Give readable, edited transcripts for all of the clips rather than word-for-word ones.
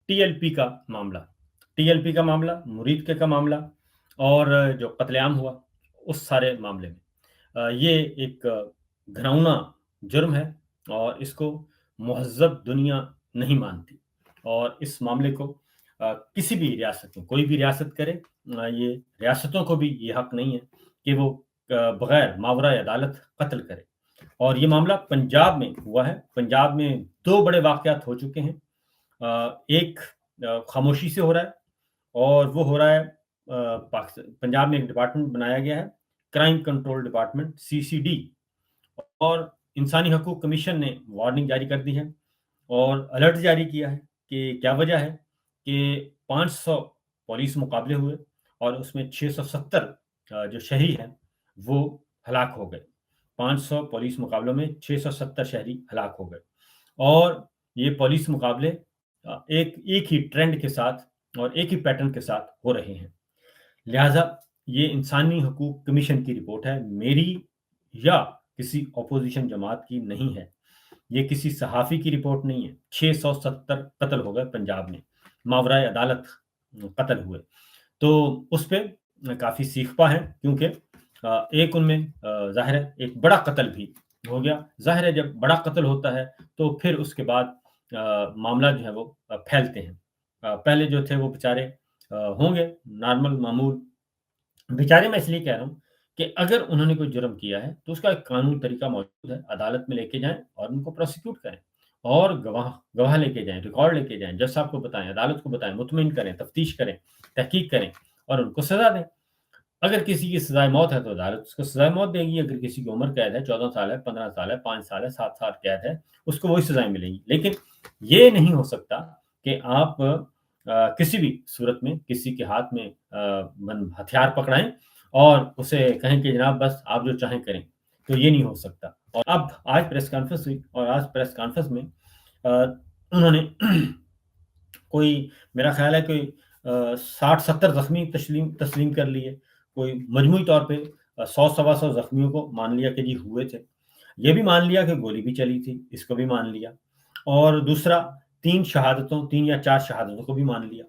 TLP का मामला TLP का मामला, मुरीद के का मामला और जो कत्लेआम हुआ, उस सारे मामले में। ये एक घिनौना जुर्म है और इसको महज़्ज़ब दुनिया नहीं मानती और इस मामले को किसी भी रियासत में कोई भी रियासत करे ये रियासतों को भी ये हक नहीं है कि वो बगैर मावरा अदालत कत्ल करे। और ये मामला पंजाब में हुआ है। पंजाब में 2 बड़े वाक़यात हो चुके हैं। एक खामोशी से हो रहा है और वो हो रहा है पंजाब में एक डिपार्टमेंट बनाया गया है, क्राइम कंट्रोल डिपार्टमेंट सीसीडी और इंसानी हकूक़ कमीशन ने वार्निंग जारी कर दी है और अलर्ट जारी किया है कि क्या वजह है कि 500 पुलिस मुकाबले हुए और उसमें 670 जो शहरी हैं वो हलाक हो गए। 500 पुलिस मुकाबलों में 670 शहरी हलाक हो गए और ये पुलिस मुकाबले एक एक ही ट्रेंड के साथ और एक ही पैटर्न के साथ हो रहे हैं। लिहाजा ये इंसानी हकूक़ कमीशन की रिपोर्ट है, मेरी या किसी ऑपोज़िशन जमात की नहीं है। ये किसी सहाफ़ी की रिपोर्ट नहीं है। 670 कत्ल हो गए पंजाब में, मावराए अदालत कत्ल हुए। तो उस पे काफ़ी सीखपा है क्योंकि एक उनमें ज़ाहिर है एक बड़ा कत्ल भी हो गया। ज़ाहिर है जब बड़ा कत्ल होता है तो फिर उसके बाद मामला जो है वो फैलते हैं। पहले जो थे वो बेचारे होंगे नॉर्मल मामूल बेचारे मैं इसलिए कह रहा हूँ कि अगर उन्होंने कोई जुर्म किया है, तो उसका एक कानूनी तरीका मौजूद है, अदालत में लेके जाएँ और उनको प्रोसिक्यूट करें और गवाह गवाह लेके जाएँ, रिकॉर्ड लेके जाएँ, जज साहब को बताएँ, अदालत को बताएँ, मुतमिन करें, तफ्तीश करें, तहकीक करें और उनको सज़ा दें। अगर किसी की सज़ाए मौत है, तो अदालत उसको सज़ाए मौत देगी, अगर किसी की उम्र कैद है, 14 साल है, 15 साल है, 5 साल है, 7 साल कैद है, उसको वही सज़ाएँ मिलेंगी। लेकिन ये नहीं हो सकता कि आप किसी भी सूरत में किसी के हाथ में हथियार पकड़ाएँ और उसे कहें कि जनाब बस आप जो चाहें करें, तो ये नहीं हो सकता। और अब आज प्रेस कॉन्फ्रेंस हुई और आज प्रेस कॉन्फ्रेंस में उन्होंने कोई मेरा ख़्याल है कोई 60-70 ज़ख्मी तस्लीम कर लिए, कोई मजमूई तौर पे 100 सवा 100 ज़ख्मियों को मान लिया कि जी हुए थे। ये भी मान लिया कि गोली भी चली थी, इसको भी मान लिया और दूसरा 3 या 4 शहादतों को भी मान लिया।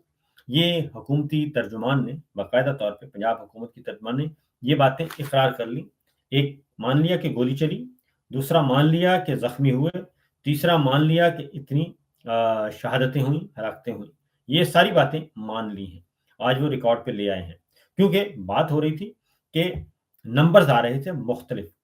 ये हुकूमती तर्जुमान ने बाकायदा तौर पे पंजाब हुकूमत की तर्जुमान ने ये बातें इकरार कर ली। एक मान लिया कि गोली चली, दूसरा मान लिया कि ज़ख्मी हुए, तीसरा मान लिया कि इतनी शहादतें हुईं, हलाकतें हुईं। ये सारी बातें मान ली हैं। आज वो रिकॉर्ड पे ले आए हैं। क्योंकि बात हो रही थी कि नंबर्स आ रहे थे मुख्तलिफ।